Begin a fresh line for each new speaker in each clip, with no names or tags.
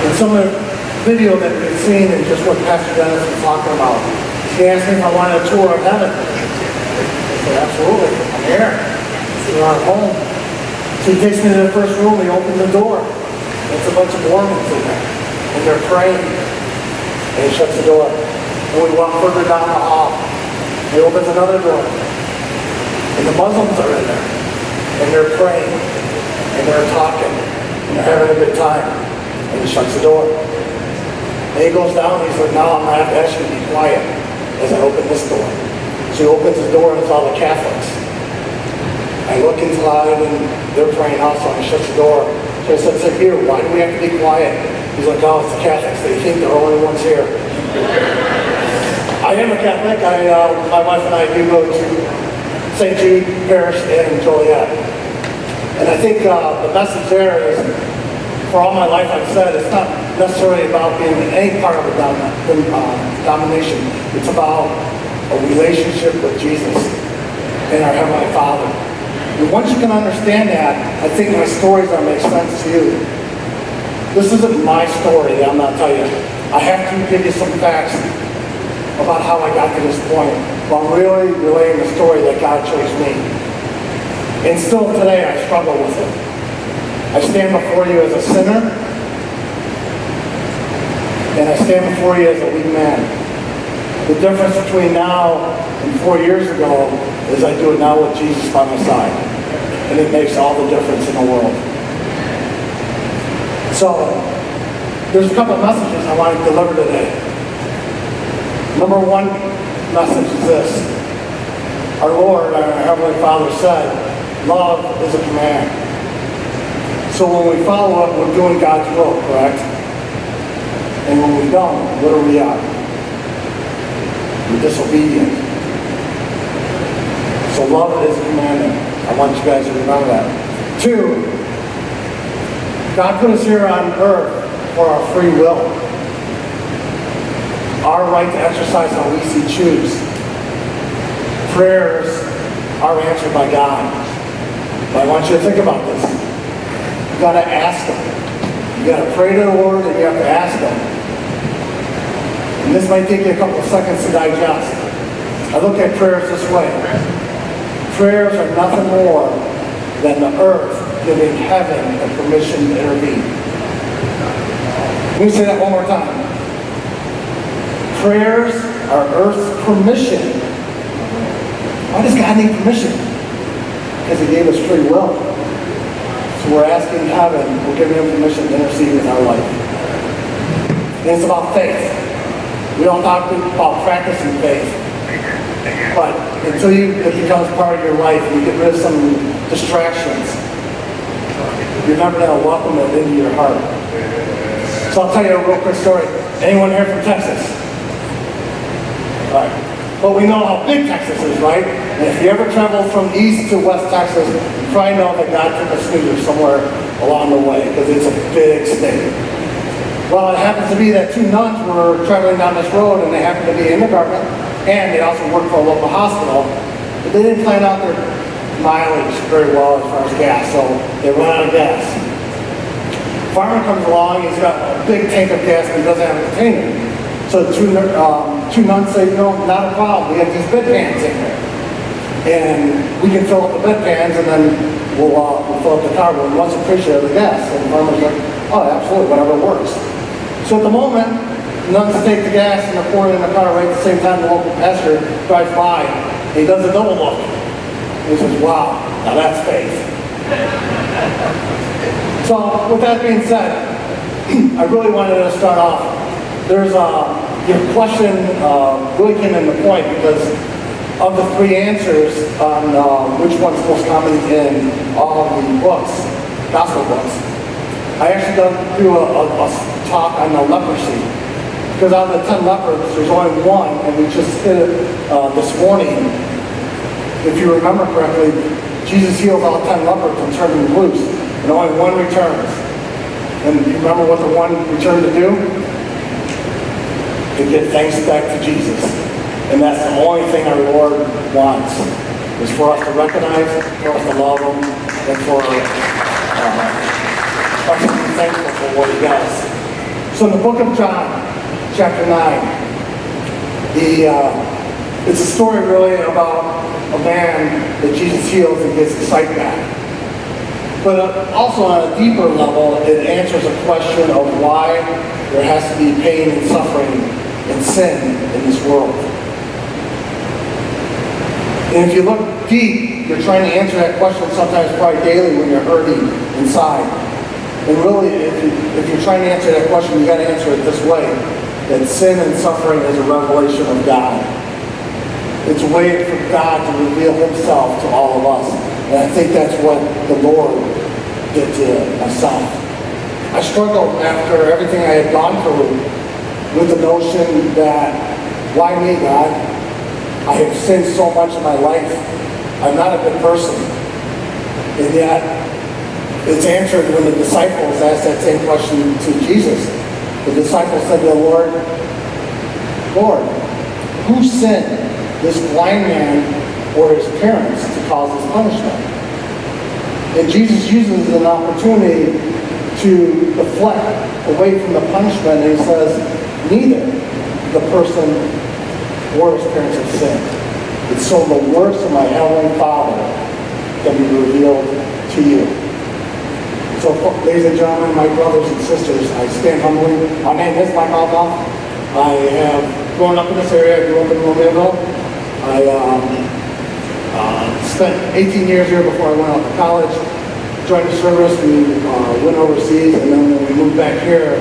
And some of the video that we've seen and just what Pastor Dennis was talking about, he asked me if I wanted a tour of heaven. I said, absolutely, I'm here. We're at home. So he takes me to the first room, he opens the door. There's a bunch of Mormons in there. And they're praying. And he shuts the door. And we walk further down the hall. He opens another door. And the Muslims are in there. And they're praying. And they're talking. And they're having a good time. And he shuts the door. And he goes down and he's like, now I'm going to have to ask you to be quiet as I open this door. So he opens his door and it's all the Catholics. I look inside and they're praying also, and he shuts the door. So I said, here, why do we have to be quiet? He's like, oh, it's the Catholics. They think they're the only ones here. I am a Catholic. My wife and I do go to St. Jude Parish in Joliet. And I think the message there is, for all my life I've said, it's not necessarily about being any part of the domination. It's about a relationship with Jesus and our Heavenly Father. And once you can understand that, I think my stories are make sense to you. This isn't my story that I'm not telling you. I have to give you some facts about how I got to this point, while really relaying the story that God chose me. And still today I struggle with it. I stand before you as a sinner, and I stand before you as a weak man. The difference between now and 4 years ago is I do it now with Jesus by my side. And it makes all the difference in the world. So, there's a couple of messages I want to deliver today. Number one message is this. Our Lord, our Heavenly Father said, love is a command. So when we follow it, we're doing God's will, correct? And when we don't, what are we at? We're disobedient. So love is a commandment. I want you guys to remember that. 2, God put us here on earth for our free will. Our right to exercise how we see choose. Prayers are answered by God. But I want you to think about this. You got to ask Him. You got to pray to the Lord and you have to ask Him. And this might take you a couple of seconds to digest. I look at prayers this way. Prayers are nothing more than the earth giving heaven the permission to intervene. Let me say that one more time. Prayers are earth's permission. Why does God need permission? Because He gave us free will. So we're asking heaven, we're giving Him permission to intercede in our life. And it's about faith. We don't talk about practicing faith. But until it becomes part of your life, you get rid of some distractions, you're never going to welcome it into your heart. So I'll tell you a real quick story. Anyone here from Texas? All right. But we know how big Texas is, right? And if you ever travel from east to west Texas, you probably know that God took a scooter somewhere along the way, because it's a big state. Well, it happens to be that 2 nuns were traveling down this road, and they happened to be in the garden. And they also worked for a local hospital, but they didn't plan out their mileage very well as far as gas, so they run out of gas. Farmer comes along, he's got a big tank of gas, but he doesn't have a container. So the two nuns say, no, not a problem, we have these bed pans in there. And we can fill up the bed pans, and then we'll fill up the car, but we must appreciate the gas. And the farmer's like, oh, absolutely, whatever works. So at the moment, nuns take the gas and they're pouring it in the car right at the same time the local pastor drives by. And he does a double look. He says, wow, now that's faith. So with that being said, I really wanted to start off. There's your question really came into point because of the 3 answers on which one's most common in all of the books, gospel books. I actually do a talk on the leprosy. Because out of the 10 lepers, there's only 1, and we just hit it this morning. If you remember correctly, Jesus healed all 10 lepers and turned them loose, and only 1 returns. And you remember what the 1 returned to do? To give thanks back to Jesus. And that's the only thing our Lord wants, is for us to recognize, for us to love Him, and for us to be thankful for what He does. So in the book of John, chapter 9, it's a story really about a man that Jesus heals and gets his sight back. But also on a deeper level, it answers a question of why there has to be pain and suffering and sin in this world. And if you look deep, you're trying to answer that question sometimes probably daily when you're hurting inside. And really, if you're trying to answer that question, you got to answer it this way: that sin and suffering is a revelation of God. It's a way for God to reveal Himself to all of us. And I think that's what the Lord did to myself. I struggled after everything I had gone through with the notion that, why me, God? I have sinned so much in my life. I'm not a good person. And yet, it's answered when the disciples asked that same question to Jesus. The disciples said to the Lord, Lord, who sinned, this blind man or his parents, to cause this punishment? And Jesus uses an opportunity to deflect away from the punishment, and He says, neither the person or his parents have sinned. It's so the works of my Heavenly Father can be revealed to you. So, ladies and gentlemen, my brothers and sisters, I stand humbly. My name is Mike Altenhoff. I have grown up in this area. I grew up in Romeoville. I spent 18 years here before I went off to college. Joined the service. We went overseas, and then when we moved back here,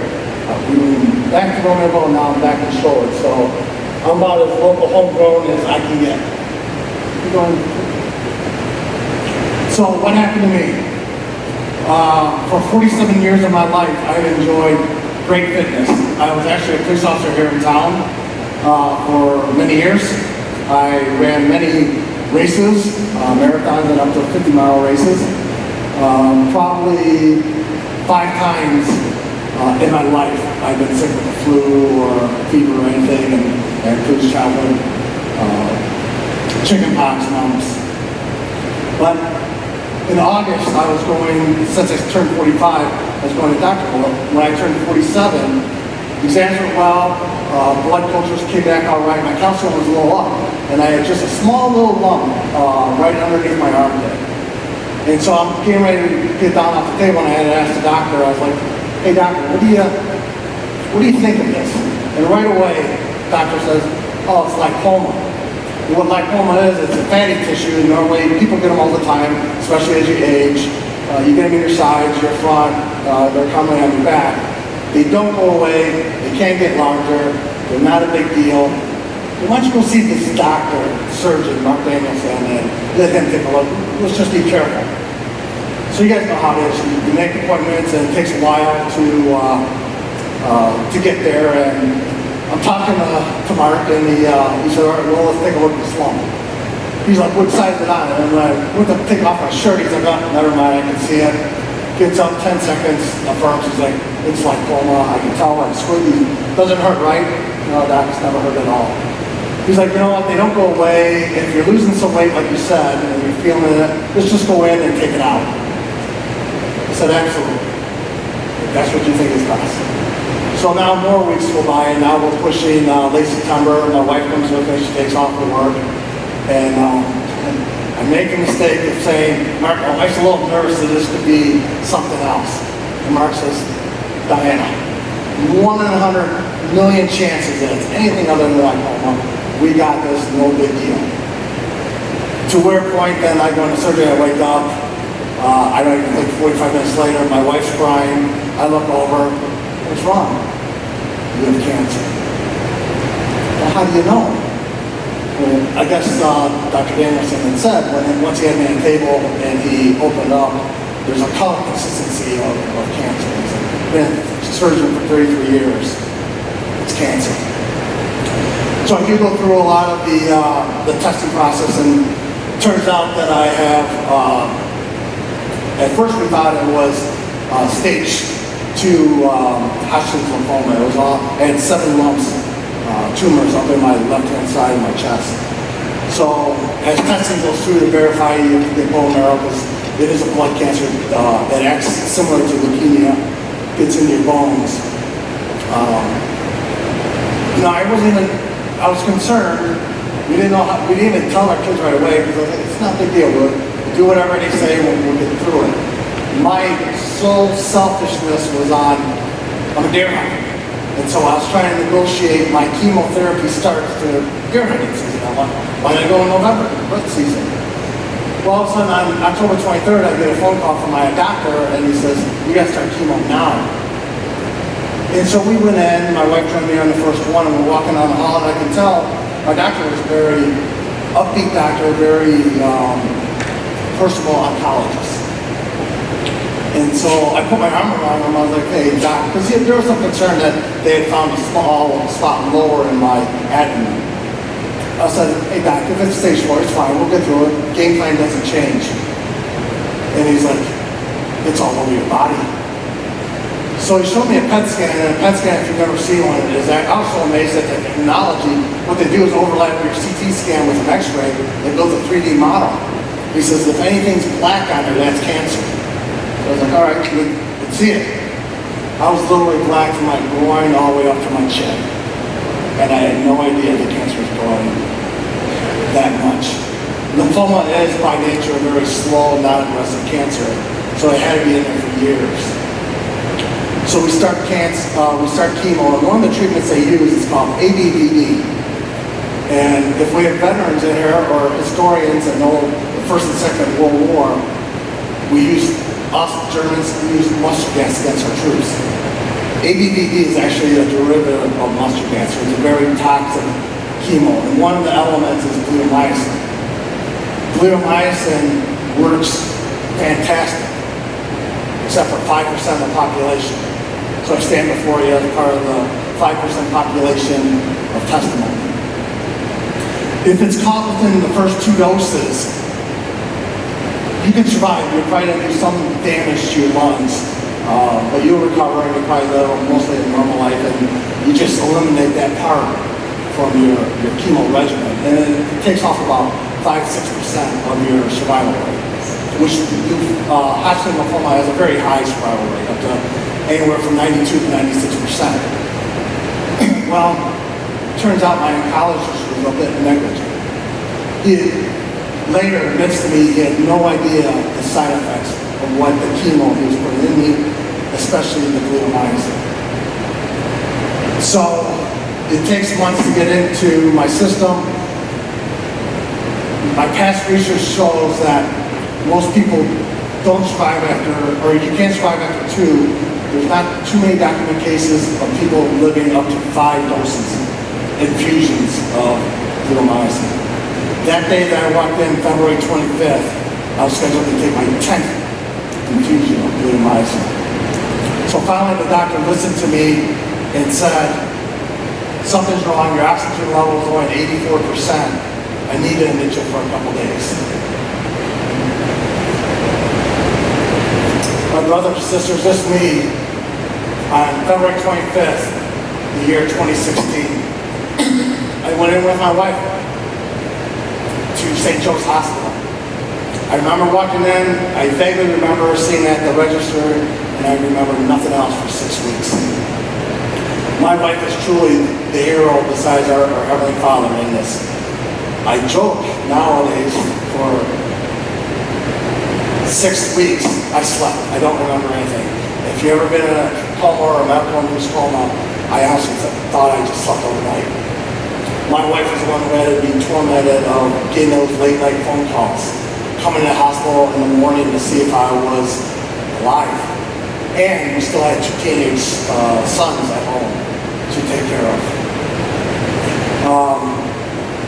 we moved back to Romeoville, and now I'm back in Charlotte. So I'm about as local homegrown as I can get. Keep going. So what happened to me? For 47 years of my life, I've enjoyed great fitness. I was actually a police officer here in town for many years. I ran many races, marathons and up to 50-mile races. Probably 5 times in my life, I've been sick with the flu or fever or anything, and includes childhood, chicken pox, mumps. But in August, I was going, since I turned 45, I was going to doctor. When I turned 47, exams went well, blood cultures came back all right, my calcium was a little up, and I had just a small little lump right underneath my armpit. And so I'm getting ready to get down off the table, and I had to ask the doctor, I was like, hey doctor, what do you think of this? And right away, the doctor says, oh, it's lipoma. And what lipoma is, it's a fatty tissue, and normally people get them all the time, especially as you age. You get them in your sides, your front, they're coming on your back. They don't go away, they can't get larger, they're not a big deal. Why don't you go see this doctor, surgeon, Mark Danielson, and let him take a look. Let's just be careful. So you guys know how it is. You make appointments, and it takes a while to get there. And I'm talking to Mark, and he said, all right, well, let's take a look at this lump. He's like, what size is it on? And I went to take off my shirt. He's like, oh, never mind, I can see it. Gets up 10 seconds, affirms. He's like, it's lipoma. I can tell I'm squiggy. Doesn't hurt, right? No, Doc, it's never hurt at all. He's like, you know what, they don't go away. If you're losing some weight, like you said, and you're feeling it, let's just go in and take it out. I said, absolutely. If that's what you think is best. So now more weeks go by, and now we're pushing late September. My wife comes with me, she takes off for work. And I make a mistake of saying, Mark, my wife's a little nervous that this could be something else. And Mark says, Diana, 1 in 100 million chances that it's anything other than lipoma. We got this, no big deal. To where point then I go into surgery, I wake up, I don't even think 45 minutes later, my wife's crying, I look over, what's wrong? You have cancer. Well, how do you know? Well, I guess Dr. Danielson had said, once he had me on the table and he opened up, there's a color consistency of cancer. He's been a surgeon for 33 years. It's cancer. So I do go through a lot of the testing process, and it turns out that I have, at first we thought it was stage 2 Hodgkin's lymphoma. I had 7 lumps, tumors up in my left-hand side of my chest. So as testing goes through to verify you have to get bone marrow, because it is a blood cancer that acts similar to leukemia, gets into your bones. I wasn't even, I was concerned. We didn't even tell our kids right away because I was like, it's not a big deal. We'll do whatever they say when we'll get through it. My sole selfishness was I'm a deer hunter. And so I was trying to negotiate my chemotherapy starts to deer hunting season. I went, why did I go in November, rut season? Well, all of a sudden on October 23rd, I get a phone call from my doctor and he says, you gotta start chemo now. And so we went in, my wife joined me on the first one, and we're walking down the hall, and I can tell our doctor was a very upbeat doctor, very personable oncologist. And so I put my arm around him, I was like, hey, doc, because there was some concern that they had found a small spot lower in my abdomen. I said, hey, doc, if it's stage 4, it's fine, we'll get through it. Game plan doesn't change. And he's like, it's all over your body. So he showed me a PET scan, and a PET scan, if you've never seen one, is I was so amazed at the technology. What they do is overlap your CT scan with an X-ray and build a 3D model. He says, if anything's black on there, that's cancer. So I was like, all right, let's see it. I was literally black from my groin all the way up to my chin. And I had no idea the cancer was growing that much. Lymphoma is by nature a very slow, non-aggressive cancer, so it had to be in there for years. So we start chemo, and one of the treatments they use is called ABVD. And if we have veterans in here or historians that know the First and Second World War, us Germans use mustard gas against our troops. ABVD is actually a derivative of mustard gas, so it's a very toxic chemo. And one of the elements is bleomycin. Bleomycin works fantastic, except for 5% of the population. So I stand before you as part of the 5% population of testimony. If it's caught within the first 2 doses, you can survive. You're probably going to do some damage to your lungs, but you'll recover and you'll probably live mostly a normal life, and you just eliminate that part from your chemo regimen. And it takes off about 5-6% of your survival rate, which Hodgkin lymphoma has a very high survival rate, up to anywhere from 92 to 96%. Well, turns out my oncologist was a bit negligent. He later admits to me he had no idea the side effects of what the chemo he was putting in me, especially the bleomycin. So it takes months to get into my system. My past research shows that most people don't survive after, or you can't survive after 2. There's not too many documented cases of people living up to 5 doses, infusions of bleomycin. That day that I walked in, February 25th, I was scheduled to take my 10th infusion of bleomycin. So finally the doctor listened to me and said, something's wrong, your oxygen level is only at 84%. I need to admit you for a couple days. My brothers and sisters, this is me on February 25th, the year 2016. I went in with my wife to St. Joe's Hospital. I remember walking in, I vaguely remember seeing at the register, and I remember nothing else for 6 weeks. My wife is truly the hero besides our Heavenly Father in this. I joke nowadays for 6 weeks I slept. I don't remember anything. If you ever been in a coma or a medical-induced coma, I honestly thought I just slept overnight. My wife was the one who had to be tormented of getting those late-night phone calls, coming to the hospital in the morning to see if I was alive. And we still had 2 teenage sons at home to take care of.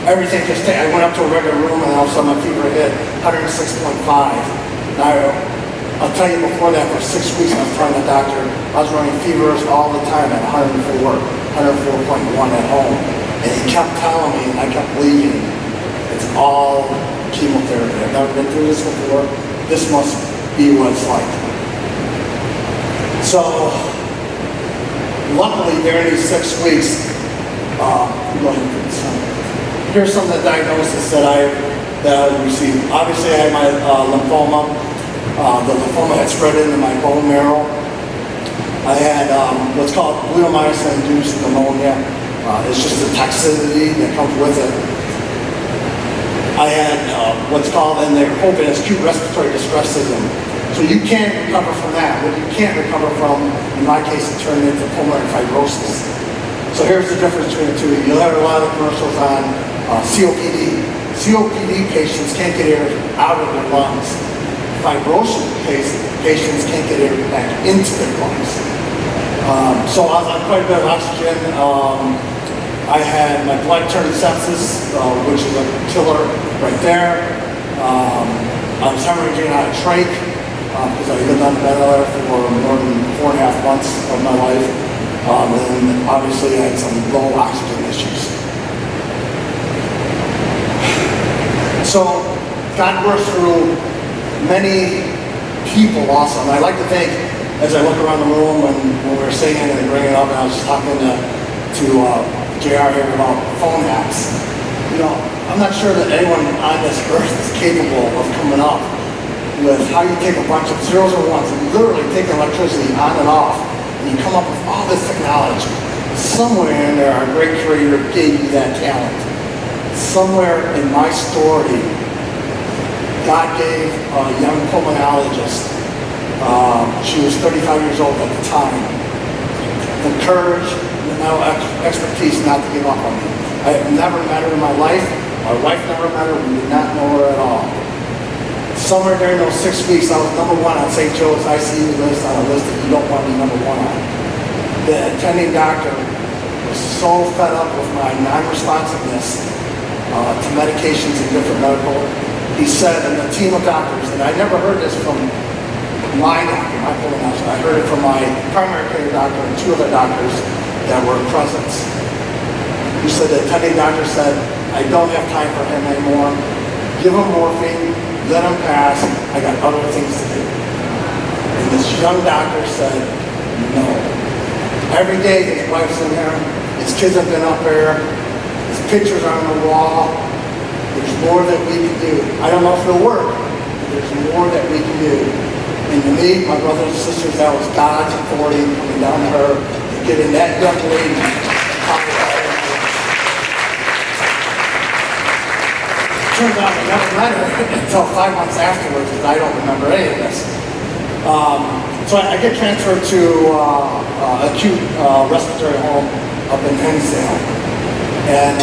Everything just, I went up to a regular room and all of a sudden my fever hit 106.5. I'll tell you, before that, for 6 weeks I was telling the doctor, I was running fevers all the time at 104, 104.1 at home. And he kept telling me, and I kept believing, it's all chemotherapy. I've never been through this before. This must be what it's like. So, luckily during these 6 weeks, here's some of the diagnosis that I received. Obviously I had my lymphoma. The lymphoma had spread into my bone marrow. I had what's called bleomycin-induced pneumonia. It's just the toxicity that comes with it. I had what's called, and they're hoping, it's acute respiratory distress syndrome. So you can recover from that. What you can't recover from, in my case, it turned into pulmonary fibrosis. So here's the difference between the two. You'll have a lot of commercials on COPD. COPD patients can't get air out of their lungs. Fibrosis patients can't get air back into their lungs. So I was on quite a bit of oxygen. I had my blood turned sepsis, which is a killer right there. I was hemorrhaging out of trach because I lived on the ventilator for more than 4.5 months of my life. And obviously I had some low oxygen issues. So God works through many people also. And I like to think, as I look around the room when we were singing and bringing it up, and I was talking to JR here about phone apps. You know, I'm not sure that anyone on this earth is capable of coming up with how you take a bunch of zeros or ones and literally take electricity on and off, and you come up with all this technology. Somewhere in there, our great creator gave you that talent. Somewhere in my story, God gave a young pulmonologist, she was 35 years old at the time, the courage and the mental expertise not to give up on me. I have never met her in my life. My wife never met her. We did not know her at all. Somewhere during those 6 weeks, I was number 1 on St. Joe's ICU list, on a list that you don't want to be number 1 on. The attending doctor was so fed up with my non-responsiveness to medications and different medical. He said, and the team of doctors, and I never heard this from my doctor, my pulmonologist. I heard it from my primary care doctor and 2 other doctors that were present. He said, the attending doctor said, I don't have time for him anymore. Give him morphine, let him pass. I got other things to do. And this young doctor said, no. Every day his wife's in there, his kids have been up there, his pictures are on the wall. There's more that we can do. I don't know if it'll work, but there's more that we can do. And to me, my brothers and sisters, that was God's authority coming down to her and giving that young lady power. Turns out I never met her until 5 months afterwards, because I don't remember any of this. So I get transferred to acute respiratory home up in Hinsdale. And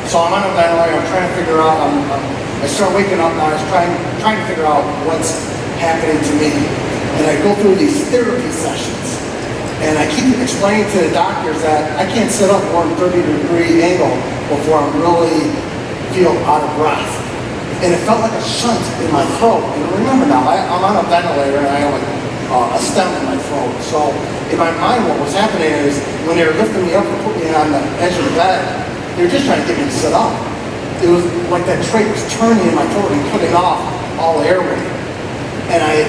so I'm on a ventilator, I'm trying to figure out, I start waking up now, I was trying to figure out what's happening to me. And I go through these therapy sessions. And I keep explaining to the doctors that I can't sit up more than 30-degree angle before I really feel out of breath. And it felt like a shunt in my throat. And remember now, I'm on a ventilator and I have a stem in my throat. So in my mind, what was happening is when they were lifting me up and putting me on the edge of the bed, they were just trying to get me to sit up. It was like that trach was turning in my throat and cutting off all airway. And I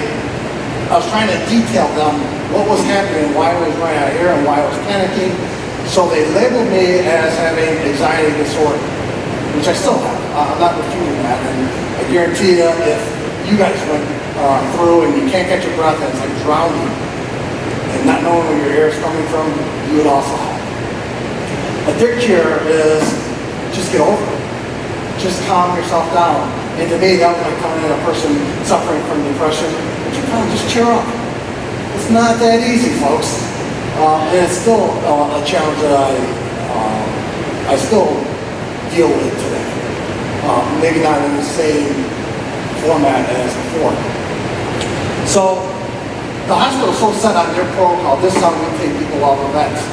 was trying to detail them what was happening, why I was running out of air and why I was panicking. So they labeled me as having anxiety disorder, which I still have. I'm not refuting that. And I guarantee you, if you guys went through and you can't catch your breath and it's like drowning and not knowing where your air is coming from, you would also have. But their cure is just get over it. Just calm yourself down. And to me, that was like telling a person suffering from depression, just cheer up. It's not that easy, folks. And it's still a challenge that I still deal with today. Maybe not in the same format as before. So the hospital is so set on their protocol. This is how we take people off of vents.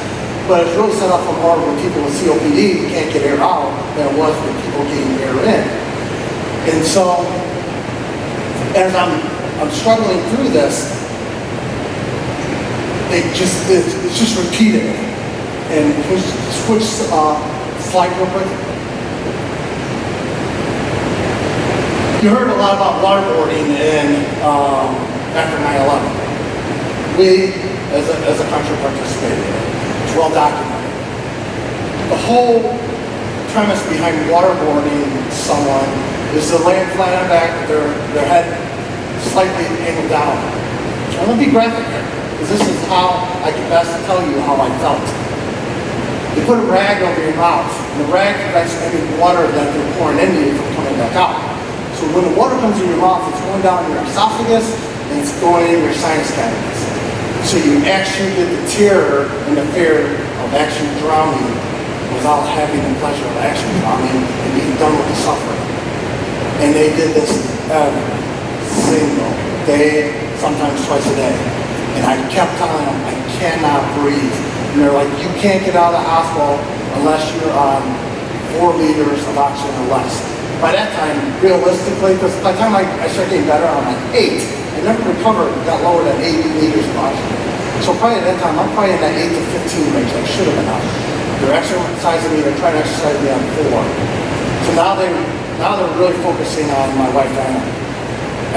But it's really set up for more when people with COPD can't get air out than it was when people getting air in. And so, as I'm struggling through this, it's just repeated. And switch slide real quick. You heard a lot about waterboarding after 9/11. We, as a country, participated in it. It's well documented. The whole premise behind waterboarding someone is to lay them flat on their back with their head slightly angled down. I'm going to be graphic here. because this is how I can best tell you how I felt. You put a rag over your mouth, and the rag prevents any water that they're pouring into you from coming back out. So when the water comes in your mouth, it's going down your esophagus, and it's going into your sinus cavities. So you actually get the terror and the fear of actually drowning without having the pleasure of actually drowning and being done with the suffering. And they did this every single day, sometimes twice a day. And I kept telling them, I cannot breathe. And they're like, you can't get out of the hospital unless you're on 4 liters of oxygen or less. By that time, realistically, because by the time I started getting better, I'm at 8. I never recovered, got lower than 8 liters of oxygen. So probably at that time, I'm probably in that 8 to 15 range. I should have been out. They're exercising me, they're trying to exercise me on 4. So now they're really focusing on my wife, Diana.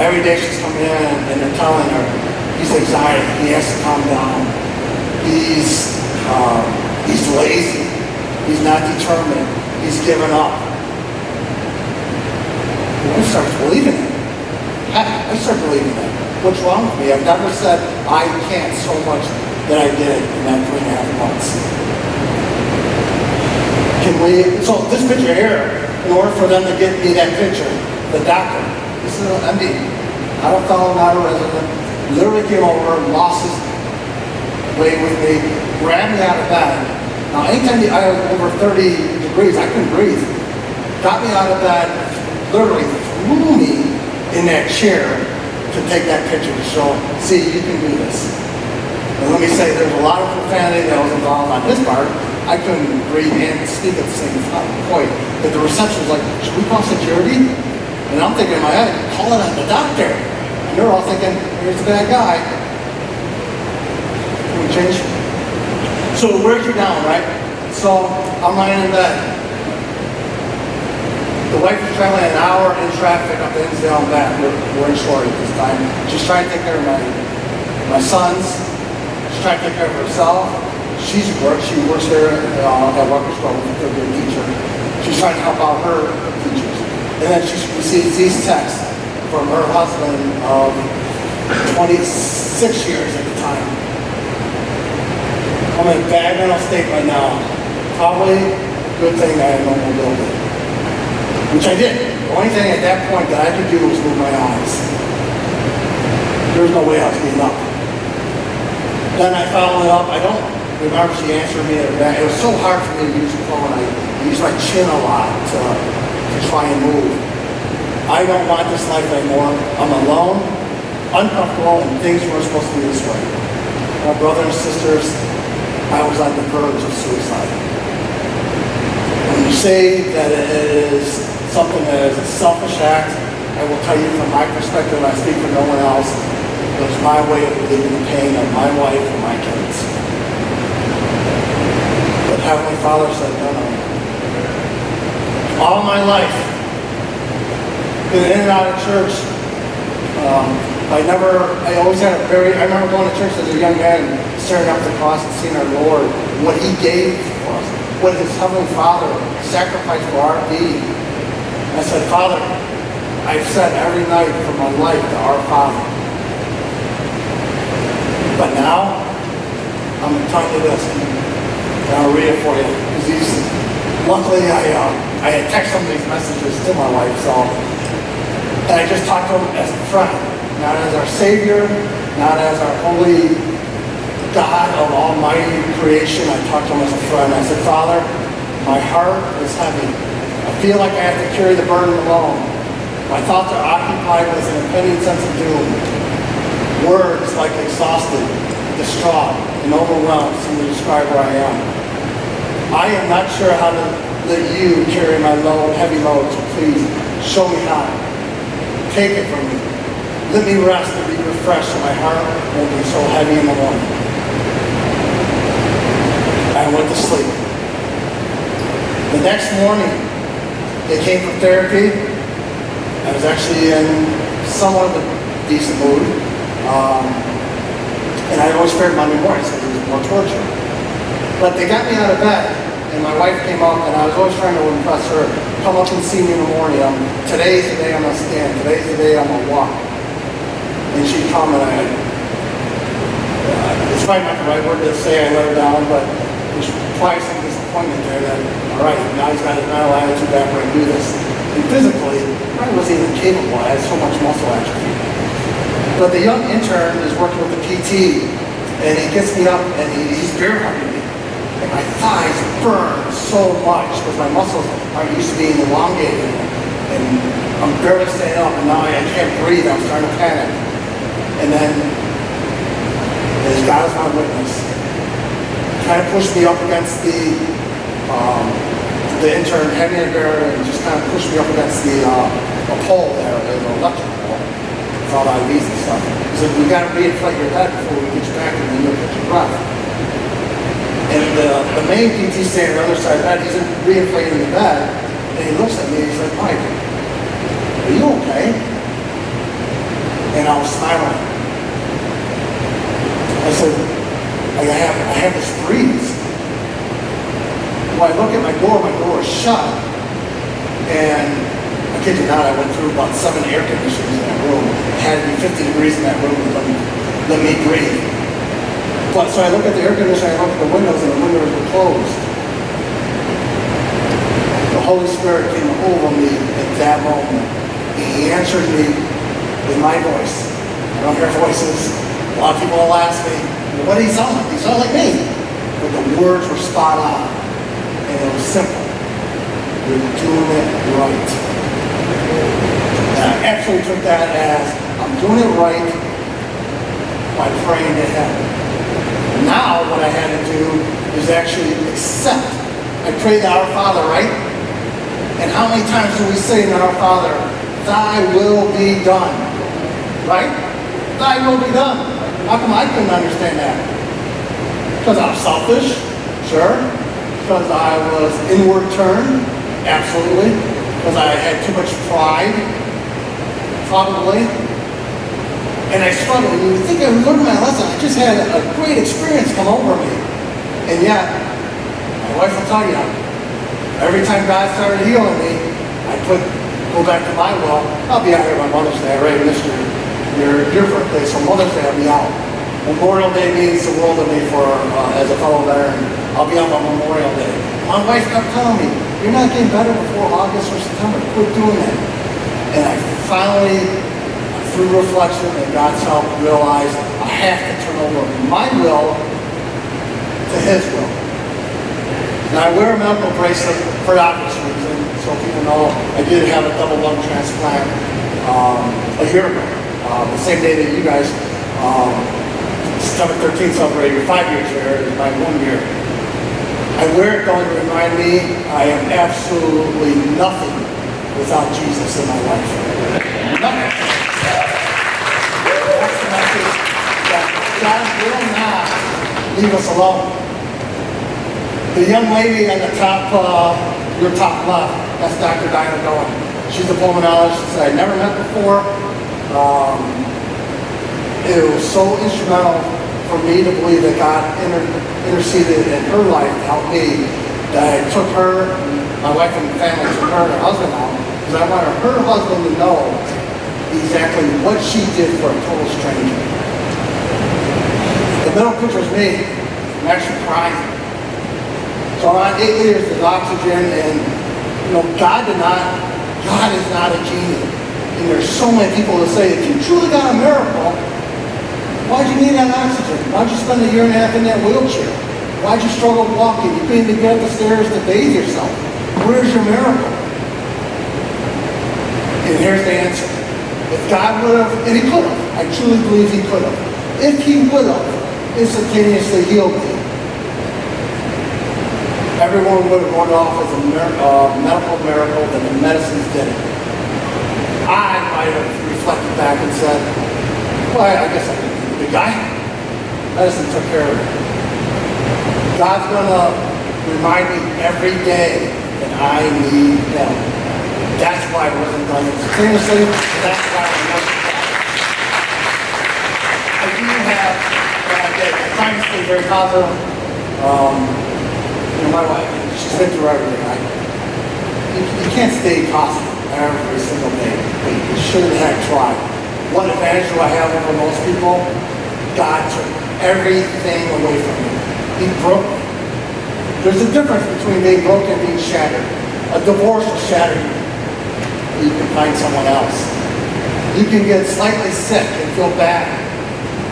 Every day she's coming in and they're telling her, he's anxiety, he has to calm down. He's lazy, he's not determined, he's given up. Well, I start believing it. I start believing it. What's wrong with me? I've never said I can't so much that I did in that 3.5 months. So this picture here, in order for them to get me that picture, the doctor, this is an MD, not a fellow, not a resident, literally came over, lost his way with me, grabbed me out of bed. Now anytime I was over 30 degrees, I couldn't breathe. Got me out of bed, literally threw me in that chair to take that picture to show, see, you can do this. And let me say, there's a lot of profanity that was involved on his part. I couldn't breathe and speak at the same time, quite. But the reception was like, should we call security? And I'm thinking in my head, call it on the doctor. And they're all thinking, here's the bad guy. Can we change? So it wears you down, right? So I'm lying in bed. The wife is traveling an hour in traffic up to Hinsdale and back. We're in Shore at this time. She's trying to take care of my sons. She's trying to take care of herself. She works there at Rutgers School with a third grade teacher. She's trying to help out her teachers. And then she receives these texts from her husband of 26 years at the time. I'm in a bad mental state right now. Probably a good thing I had no mobility. Which I did. The only thing at that point that I could do was move my eyes. There was no way I was getting up. Then I followed it up. I don't remember she answered me at that. It was so hard for me to use the phone. I use my chin a lot to try and move. I don't want this life anymore. I'm alone, uncomfortable, and things weren't supposed to be this way. My brothers and sisters, I was on the verge of suicide. When you say that it is something that is a selfish act, I will tell you from my perspective, I speak for no one else, it was my way of relieving the pain of my wife and my kids. But Heavenly Father said, no. All my life, been in and out of church. I always had a I remember going to church as a young man, staring up the cross and seeing our Lord, what He gave for us, what His Heavenly Father sacrificed for our being. I said, Father, I've said every night for my life to our Father. But now, I'm going to tell you this, and I'll read it for you. Luckily, I had texted some of these messages to my wife, and I just talked to him as a friend, not as our Savior, not as our holy God of almighty creation. I talked to him as a friend. I said, Father, my heart is heavy. I feel like I have to carry the burden alone. My thoughts are occupied with an impending sense of doom. Words like exhausted, distraught, and overwhelmed seem to describe where I am. I am not sure how to let you carry my heavy load, so please show me how. Take it from me. Let me rest and be refreshed so my heart won't be so heavy in the morning. I went to sleep. The next morning, they came for therapy. I was actually in somewhat of a decent mood. And I always feared Monday mornings because it was more torture. But they got me out of bed, and my wife came up, and I was always trying to impress her. Come up and see me in the morning. Today's the day I'm going to stand. Today's the day I'm going to walk. And she'd come, and it's probably not the right word to say I let her down, but there's probably some disappointment there that, all right, now he's got his mental attitude back where I do this. And physically, I wasn't even capable. I had so much muscle atrophy. But the young intern is working with the PT, and he gets me up and he's bear hugging me. And my thighs burn so much because my muscles aren't used to being elongated. And I'm barely staying up, and now I can't breathe. I'm starting to panic. And then, as God is my witness, kind of pushed me up against the intern, had me in a barrier, and just kind of pushed me up against the a pole there, an electric pole, with all the IVs and stuff. He said, we got to reinflate your head before we get you back, and then you'll get your breath. And the main PT standing on the other side of the bed, he's reinflating the bed, and he looks at me and he's like, Mike, are you okay? And I was smiling. I said, I have this breeze. Well, I look at my door is shut, and I kid you not, I went through about 7 air conditioners in that room. It had to be 50 degrees in that room to let me breathe. But so I look at the air conditioner, I look at the windows, and the windows were closed. The Holy Spirit came over me at that moment. He answered me with my voice. I don't hear voices. A lot of people will ask me, well, what did he sound like? He sounded like me. But the words were spot on. And it was simple. You're doing it right. And I actually took that as, I'm doing it right by praying to Him. Now what I had to do is actually accept. I pray to our Father, right? And how many times do we say in our Father, Thy will be done? Right? Thy will be done. How come I couldn't understand that? Because I'm selfish? Sure. Because I was inward turned? Absolutely. Because I had too much pride? Probably. And I struggled. And you think I learned my lesson. I just had a great experience come over me. And yet, my wife will tell you, every time God started healing me, I go back to my will. I'll be out here on Mother's Day. I already missed your birthday, so Mother's Day I'll be out. Memorial Day means the world to me for as a fellow veteran. I'll be out on Memorial Day. My wife kept telling me, you're not getting better before August or September. Quit doing that. And I finally, through reflection and God's help, realized I have to turn over my will to His will. Now I wear a medical bracelet for obvious reason, so people know I did have a double lung transplant a year ago. The same day that you guys, September 13th, celebrated your 5 years here, is my 1 year. I wear it going to remind me I am absolutely nothing without Jesus in my life. Nothing. That's the message that God will not leave us alone. The young lady on the top, your top left, that's Dr. Dinah Doan. She's a pulmonologist that I never met before. It was so instrumental for me to believe that God interceded in her life to help me, that I took her, my wife and family took her and her husband out, because I wanted her husband to know exactly what she did for a total stranger. The middle picture is me. I'm actually crying. So I'm on 8 liters of oxygen, and God is not a genie. And there's so many people that say, if you truly got a miracle, why'd you need that oxygen? Why'd you spend a year and a half in that wheelchair? Why'd you struggle walking? You couldn't even get up the stairs to bathe yourself. Where's your miracle? And here's the answer. If God would have, and He could have, I truly believe He could have. If He would have instantaneously healed me, everyone would have run off as a medical miracle that the medicines did it. I might have reflected back and said, well, I guess I could be the big guy. Medicine took care of it. God's going to remind me every day that I need Him. That's why I wasn't done instantaneously. That's why I wasn't done. I do have, I'm trying to stay very positive. My wife, she's been through everything. You can't stay positive every single day, but you should have tried. What advantage do I have over most people? God took everything away from me. He broke me. There's a difference between being broken and being shattered. A divorce will shatter you. You can find someone else. You can get slightly sick and feel bad,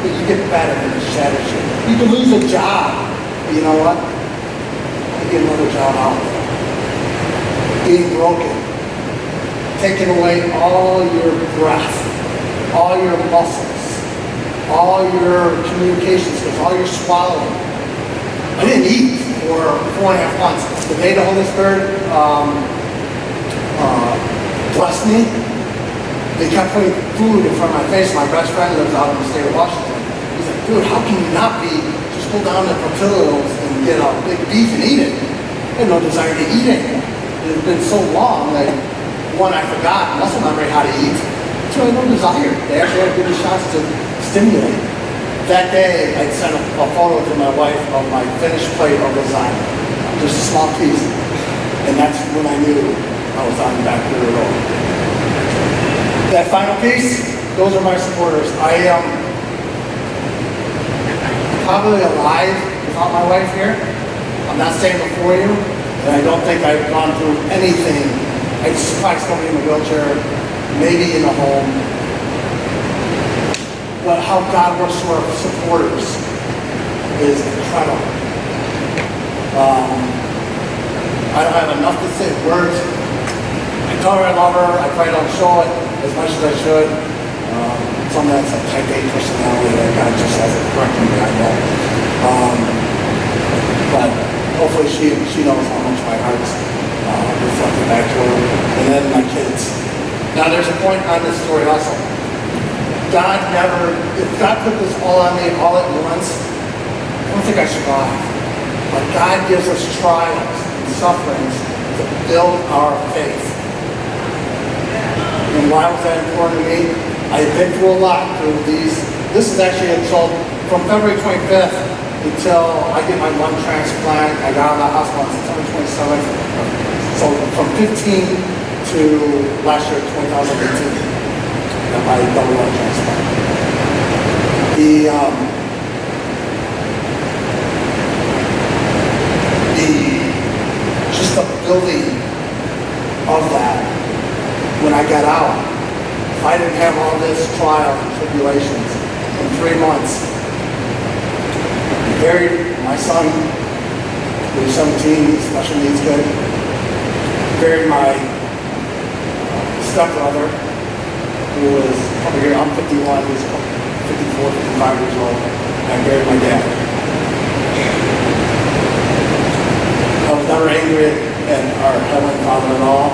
but you get better when it shatters you. You can lose a job, but you know what? You get another job out. Being broken, taking away all your breath, all your muscles, all your communication skills, all your swallowing. I didn't eat for 4.5 months. The day the Holy Spirit blessed me, they kept putting food in front of my face. My best friend lives out in the state of Washington. He's like, dude, how can you not just go down to Portillo's and get a big beef and eat it? I had no desire to eat it. It had been so long that, one, I forgot, muscle memory how to eat. So I had no desire. They actually had to give me shots to stimulate. That day, I sent a photo to my wife of my finished plate of lasagna. Just a small piece. And that's when I knew I was on back to the road. That final piece, those are my supporters. I am probably alive without my wife here. I'm not saying before you, and I don't think I've gone through anything. I'd probably still be in a wheelchair, maybe in a home. But how God works for our supporters is incredible. I don't have enough to say words. I tell her I love her. I probably don't show it as much as I should. Some of that's a type A personality that God just hasn't corrected me, I know. But hopefully she knows how much my heart's reflected back to her. And then my kids. Now there's a point on this story also. If God put this all on me all at once, I don't think I survive. But God gives us trials and sufferings to build our faith. And why was that important to me? I had been through a lot through these. This is actually until from February 25th until I get my lung transplant. I got out of the hospital on September 27th. So from 15 to last year, 2018. Got my double lung transplant. Just the building of that when I got out, if I didn't have all this trial and tribulations in 3 months, I buried my son, who was 17, special needs kid, buried my stepbrother, who was probably here, I'm 51, he was 54, 55 years old, and I buried my dad. I was never angry at our Heavenly Father at all.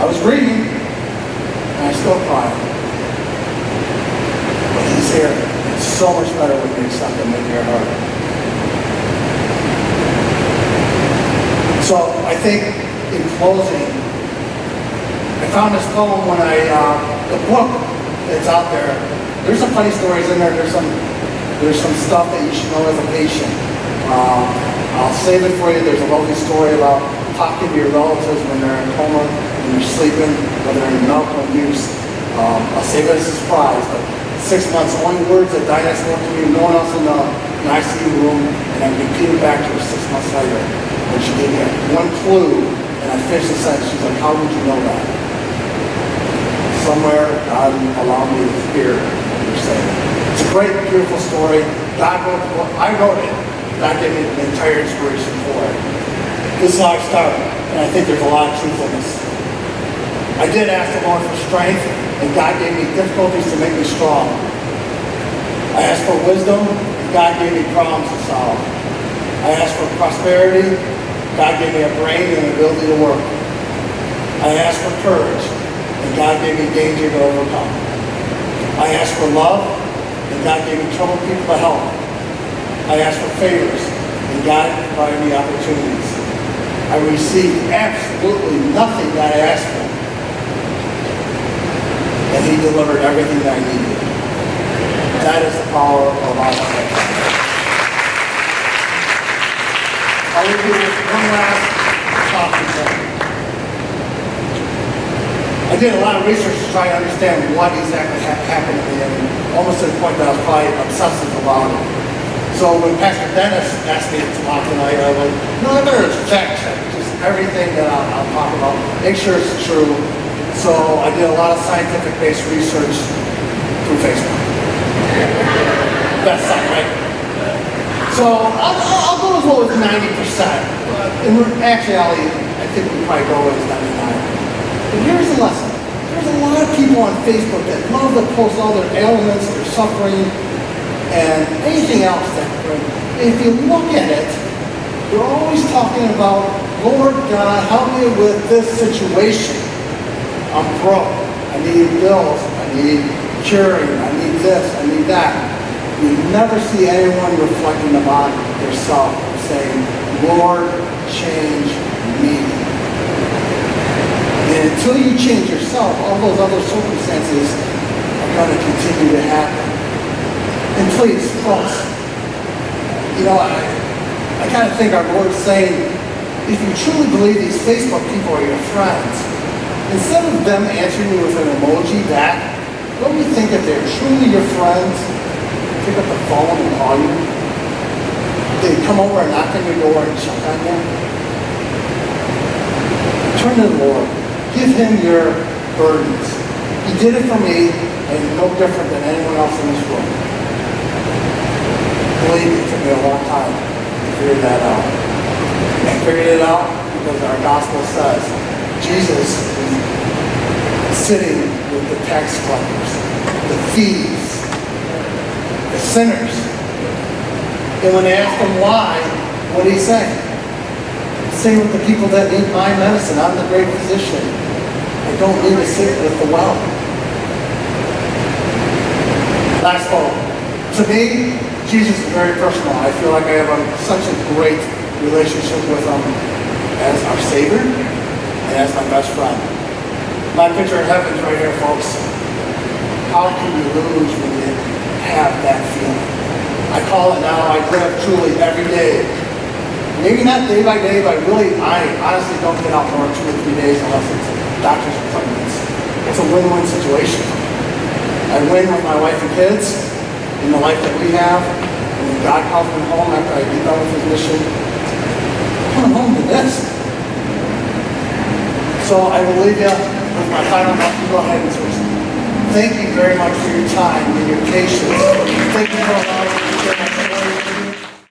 I was grieving, and I still cry. But He's here. It's so much better when you accept Him in your heart. So I think, in closing, I found this poem when the book that's out there. There's some funny stories in there. There's some stuff that you should know as a patient. I'll save it for you. There's a lovely story about talking to your relatives when they're in coma, when you're sleeping, whether they're in medical use. I'll save it as a surprise, but 6 months, only words that Diane spoke to me, no one else in the ICU room, and I repeated back to her 6 months later. And she gave me one clue, and I finished the sentence. She's like, how would you know that? Somewhere, God allowed me to hear what you're saying. It's a great, beautiful story. God wrote the book. I wrote it. God gave me the entire inspiration for it. This is how I started, and I think there's a lot of truth in this. I did ask the Lord for strength, and God gave me difficulties to make me strong. I asked for wisdom, and God gave me problems to solve. I asked for prosperity, God gave me a brain and an ability to work. I asked for courage, and God gave me danger to overcome. I asked for love, and God gave me troubled people to help. I asked for favors, and God provided me opportunities. I received absolutely nothing that I asked for, and He delivered everything that I needed. That is the power of our faith. I will do one last talking point. I did a lot of research to try to understand what exactly happened to me, and almost to the point that I was probably obsessive about it. So when Pastor Dennis asked me to talk tonight, I went, no, I better fact check just everything that I'll talk about, make sure it's true. So I did a lot of scientific-based research through Facebook. Best site, right? So I'll go as low as 90%. In actuality, I think we probably go as 99. But here's the lesson. There's a lot of people on Facebook that love to post all their ailments, their suffering, and anything else that bring. If you look at it, they're always talking about, Lord God, help me with this situation. I'm broke. I need bills. I need curing. I need this. I need that. You never see anyone reflecting about themselves saying, Lord, change me. And until you change yourself, all those other circumstances are going to continue to happen. And please, folks, I kind of think our Lord's saying, if you truly believe these Facebook people are your friends, instead of them answering you with an emoji back, don't you think if they're truly your friends, pick up the phone and call you? They come over and knock on your door and check on you? Turn to the Lord. Give Him your burdens. He did it for me, and no different than anyone else in this room. Believe me, it took me a long time to figure that out. I figured it out because our gospel says Jesus is sitting with the tax collectors, the thieves, the sinners. And when they asked him why, what did he say? Same with the people that need my medicine. I'm the great physician. I don't need to sit with the well. Last fall, to me, Jesus is very personal. I feel like I have such a great relationship with Him as our Savior and as my best friend. My picture in heaven is right here, folks. How can you lose when you have that feeling? I call it now, I live truly every day. Maybe not day by day, but I honestly don't get out more 2 or 3 days unless it's doctor's appointments. It's a win-win situation. I win with my wife and kids in the life that we have. And when God calls me home after I get done with His mission, I'm home to this. So I will leave you with my final thought. Go ahead and switch. Thank you very much for your time and your patience. Thank you for allowing me